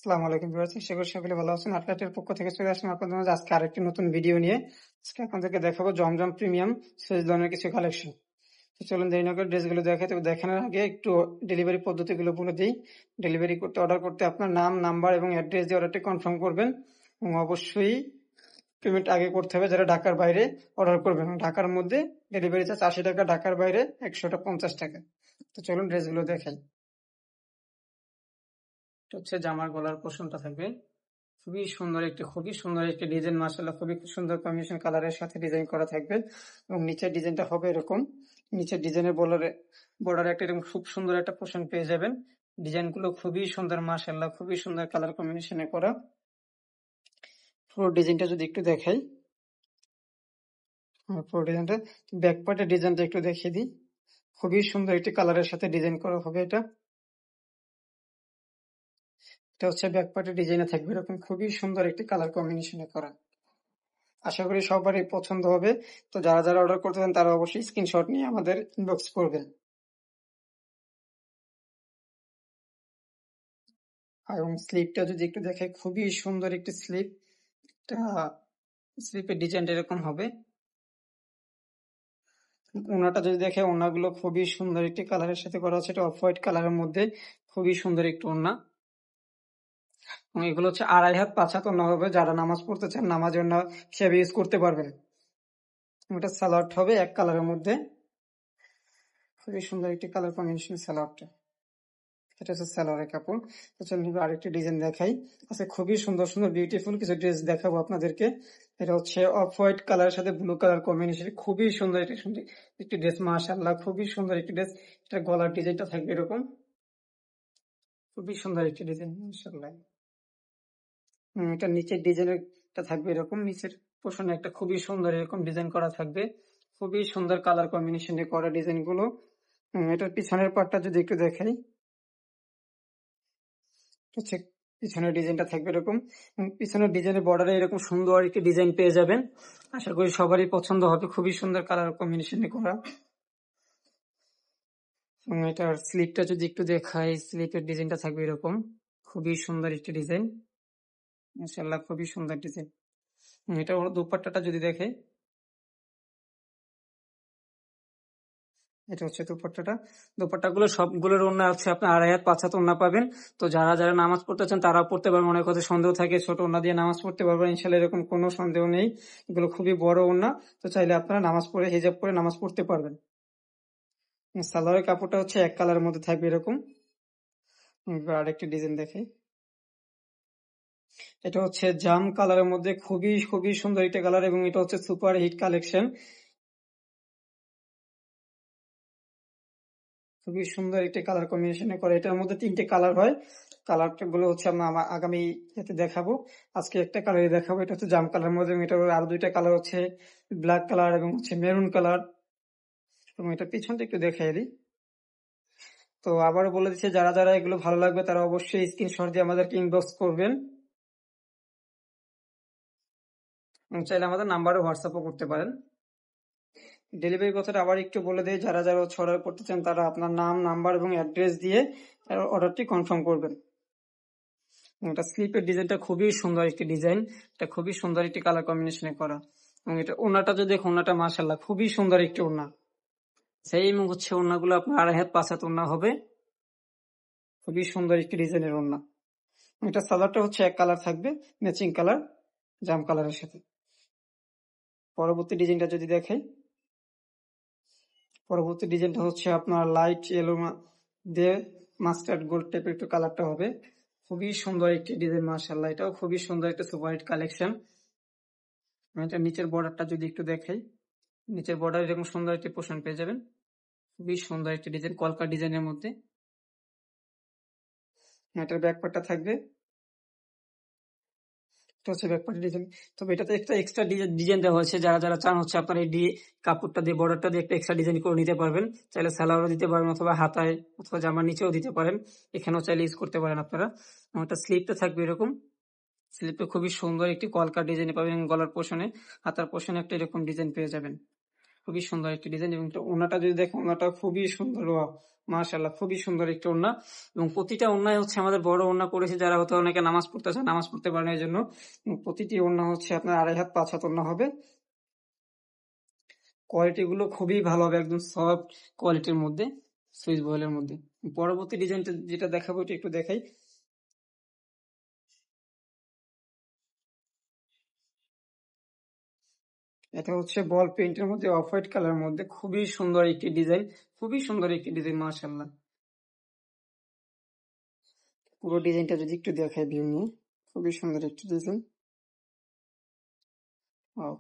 আসসালামু আলাইকুম ভিউয়ার্স, আশা করি সকলে ভালো আছেন। আটলাটের পক্ষ থেকে চলে আসলাম আপনাদের মাঝে আজকে আরেকটি নতুন ভিডিও নিয়ে। আজকে আপনাদেরকে দেখাবো জমজম প্রিমিয়াম সুইস লনের কিছু কালেকশন। তো চলুন দেরি না করে ড্রেসগুলো দেখাই। তবে দেখানোর আগে একটু ডেলিভারি পদ্ধতিগুলো বলে দিই। ডেলিভারি করতে অর্ডার করতে আপনার নাম, নাম্বার এবং অ্যাড্রেস দিয়ে অর্ডারটি কনফার্ম করবেন এবং অবশ্যই পেমেন্ট আগে করতে হবে যারা ঢাকার বাইরে অর্ডার করবেন। ঢাকার মধ্যে ডেলিভারি চার্জ 80 টাকা, ঢাকার বাইরে 150 টাকা। তো চলুন ড্রেসগুলো দেখাই। এটা হচ্ছে জামার গলার পোর্শনটা থাকবে খুবই সুন্দর একটি ডিজাইন, মাশাআল্লাহ খুবই সুন্দর কম্বিনেশন কালারের সাথে ডিজাইন করা থাকবে এবং নিচের ডিজাইনটা হবে এরকম। নিচের ডিজাইনের বর্ডারে একটা এরকম খুব সুন্দর একটা পোর্শন পেয়ে যাবেন। ডিজাইনগুলো খুবই সুন্দর, মাশাআল্লাহ খুবই সুন্দর কালার কম্বিনেশনে করা। পুরো ডিজাইনটা যদি একটু দেখাই, পুরো ডিজাইনটা ব্যাক পার্টের ডিজাইনটা একটু দেখিয়ে দিই। খুবই সুন্দর একটি কালারের সাথে ডিজাইন করা হবে এটা এটা হচ্ছে ব্যাক পার্টের ডিজাইনে থাকবে এরকম খুবই সুন্দর একটি কালার কম্বিনেশনে করা। আশা করি সবারই পছন্দ হবে। তো যারা যারা অর্ডার করতে চান তারা অবশ্যই স্ক্রিনশট নিয়ে আমাদের ইনবক্স করবেন। এবং স্লিপটা যদি একটু দেখে, খুবই সুন্দর একটি স্লিপ। স্লিপের ডিজাইনটা এরকম হবে। ওনাটা যদি দেখে, ওনাগুলো খুবই সুন্দর একটি কালারের সাথে করা আছে। এটা অফ হোয়াইট কালারের মধ্যে খুবই সুন্দর একটি ওড়না এবং এগুলো হচ্ছে 2.5 হাত 5 হাত ওড়না হবে। যারা নামাজ পড়তে চান নামাজের ওড়না হিসেবে ইউজ করতে পারবেন। এটা সালোয়ারটা হবে এক কালারের মধ্যে, খুবই সুন্দর একটি কালার কম্বিনেশন সালোয়ারটা। এটা হচ্ছে সালোয়ারের কাপড়। তো চলুন আরেকটি ডিজাইন দেখাই। আচ্ছা, খুবই সুন্দর সুন্দর বিউটিফুল কিছু ড্রেস দেখাবো আপনাদেরকে। এটা হচ্ছে অফ হোয়াইট কালারের সাথে ব্লু কালার কম্বিনেশন, খুবই সুন্দর একটি ড্রেস, মাশাআল্লাহ খুবই সুন্দর একটি ড্রেস। এটা গলার ডিজাইনটা থাকবে এরকম, খুবই সুন্দর একটি ডিজাইন, মাশাআল্লাহ। এটা নিচের ডিজাইনটা থাকবে এরকম, নিচের পোর্শনে একটা খুবই সুন্দর এরকম ডিজাইন করা থাকবে। খুবই সুন্দর কালার কম্বিনেশনে করা ডিজাইন গুলো। এটার পিছনের পার্টটা যদি একটু দেখাই, হচ্ছে পিছনের ডিজাইনটা থাকবে এরকম। পিছনের ডিজাইনের বর্ডারে এরকম সুন্দর একটি ডিজাইন পেয়ে যাবেন। আশা করি সবারই পছন্দ হবে, খুবই সুন্দর কালার কম্বিনেশনে করা। এটার স্লিপটা যদি একটু দেখাই, স্লিপের ডিজাইনটা থাকবে এরকম, খুবই সুন্দর একটি ডিজাইন, মাশাআল্লাহ খুবই সুন্দর ডিজাইন। এটা হলো দুপাট্টাটা যদি দেখে, এটা হচ্ছে দুপাট্টাগুলো সবগুলোর ওড়না হচ্ছে আপনার 2.5 হাত 5 হাত ওড়না পাবেন। তো যারা যারা নামাজ পড়তে চান তারা পড়তে পারবেন। অনেক কথা সন্দেহ থাকে, ছোট ওড়না দিয়ে নামাজ পড়তে পারবেন, ইনশাল্লাহ এরকম কোনো সন্দেহ নেই। এগুলো খুবই বড় ওড়না, তো চাইলে আপনারা নামাজ পড়ে হিজাব করে নামাজ পড়তে পারবেন। সালোয়ারের কাপড়টা হচ্ছে এক কালারের মধ্যে থাকবে এরকম। আরেকটি ডিজাইন দেখে, এটা হচ্ছে জাম কালারের মধ্যে খুবই খুবই সুন্দর একটা কালার এবং এটা হচ্ছে সুপার হিট কালেকশন। খুবই সুন্দর একটি কালার কম্বিনেশনে করে। এটার মধ্যে 3টে কালার হয়। কালার গুলো হচ্ছে আমরা আগামী এতে দেখাবো। আজকে একটা কালারই দেখাবো, এটা হচ্ছে জাম কালার মধ্যে। এটা আরো 2টা কালার হচ্ছে ব্ল্যাক কালার এবং হচ্ছে মেরুন কালার। এবং এটা পিছনটা একটু দেখাই দিই। তো আবারও বলে দিচ্ছি, যারা যারা এগুলো ভালো লাগবে তারা অবশ্যই স্ক্রিনশট দিয়ে আমাদেরকে ইনবক্স করবেন এবং চাইলে আমাদের নাম্বারে হোয়াটসঅ্যাপও করতে পারেন। ডেলিভারি কথাটা আবার একটু বলে দেয়, যারা যারা অর্ডার করতে চান তারা আপনার নাম, নাম্বার এবং অ্যাড্রেস দিয়ে অর্ডারটি কনফার্ম করবেন। এটা স্লিপের ডিজাইনটা খুবই সুন্দর একটি ডিজাইন, এটা খুবই সুন্দর একটি কালার কম্বিনেশনে করা। এবং এটা ওড়নাটা যদি দেখুন, ওড়নাটা মাশাআল্লাহ খুবই সুন্দর একটি ওড়না। সেই হচ্ছে ওড়নাগুলো আপনার 2.5 হাত 5 হাত ওড়না হবে, খুবই সুন্দর একটি ডিজাইনের ওড়না। এটা সালোয়ারটা হচ্ছে এক কালার থাকবে, ম্যাচিং কালার জাম কালারের সাথে। পরবর্তী ডিজাইনটা যদি দেখাই, পরবর্তী ডিজাইনটা হচ্ছে আপনার লাইট ইয়েলো দিয়ে মাস্টার্ড গোল্ড টাইপের একটু কালারটা হবে। খুবই সুন্দর একটি ডিজাইন, মাশাআল্লাহ এটাও খুবই সুন্দর একটা সুপার হিট কালেকশন। এটা নিচের বর্ডারটা যদি একটু দেখাই, নিচের বর্ডার এরকম সুন্দর একটি পোর্শন পেয়ে যাবেন। খুবই সুন্দর একটি ডিজাইন, কলকা ডিজাইনের মধ্যে। এটার ব্যাক পার্টটা থাকবে, এটা হচ্ছে ব্যাক পার্টের ডিজাইন। তবে এটাতে একটা এক্সট্রা ডিজাইন দেওয়া হয়েছে, যারা যারা চান হচ্ছে আপনার এই কাপড়টা দিয়ে বর্ডারটা দিয়ে একটা এক্সট্রা ডিজাইন করে নিতে পারবেন। চাইলে সালোয়ারও দিতে পারেন অথবা হাতায় অথবা জামার নিচেও দিতে পারেন, এখানেও চাইলে ইউজ করতে পারেন আপনারা। একটা স্লিপটা থাকবে এরকম, স্লিপটা খুবই সুন্দর একটি কলকা ডিজাইন পাবেন। গলার পোর্শনে, হাতার পোর্শনে একটা এরকম ডিজাইন পেয়ে যাবেন, খুবই সুন্দর একটি ডিজাইন। এবং ওনাটা যদি দেখেন, ওনাটা খুবই সুন্দর, মাশাআল্লাহ, খুবই সুন্দর একটি ওড়না এবং প্রতিটা ওড়নায় হচ্ছে আমাদের বড় ওড়না করেছে, যারা হয়তো অনেকে নামাজ পড়তে চায়, নামাজ পড়তে পারে না এই জন্য। প্রতিটি ওড়না হচ্ছে আপনার 2.5 হাত 5 হাত ওড়না হবে। কোয়ালিটি গুলো খুবই ভালো হবে, একদম সফট কোয়ালিটির মধ্যে, সুইস বয়েলের মধ্যে। পরবর্তী ডিজাইনটা যেটা দেখাবো এটা একটু দেখাই। এটা হচ্ছে বল পেইন্টের মধ্যে অফ হোয়াইট কালারের মধ্যে খুবই সুন্দর একটি ডিজাইন, খুবই সুন্দর একটি ডিজাইন মাশাআল্লাহ। পুরো ডিজাইনটা যদি একটু দেখাই ভিউ নিয়ে, খুবই সুন্দর একটি ডিজাইন,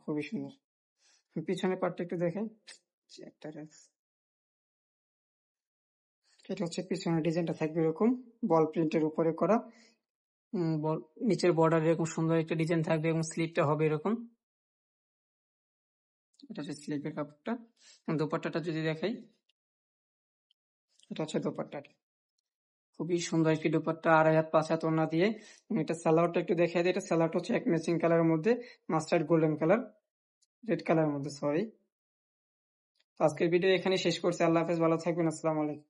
খুবই সুন্দর। পিছনের পার্টটা একটু দেখাই। একটা এটা হচ্ছে পিছনের ডিজাইনটা থাকবে এরকম বল প্রিন্টের উপরে করা। নিচের বর্ডার এরকম সুন্দর একটা ডিজাইন থাকবে এবং স্লিপটা হবে এরকম। এটা হচ্ছে স্লিপের কাপড়টা। দোপাট্টাটা যদি দেখাই, এটা হচ্ছে দোপাট্টাটা, খুবই সুন্দর একটি দোপাট্টা, 2.5 হাত 5 হাত ওড়না দিয়ে। এটা সালোয়ারটা একটু দেখাই দিই। এটা সালোয়ারটা হচ্ছে এক ম্যাচিং কালারের মধ্যে, মাস্টার্ড গোল্ডেন কালার, রেড কালারের মধ্যে, সরি। আজকের ভিডিও এখানে শেষ করছি। আল্লাহ হাফেজ, ভালো থাকবেন, আসসালামু আলাইকুম।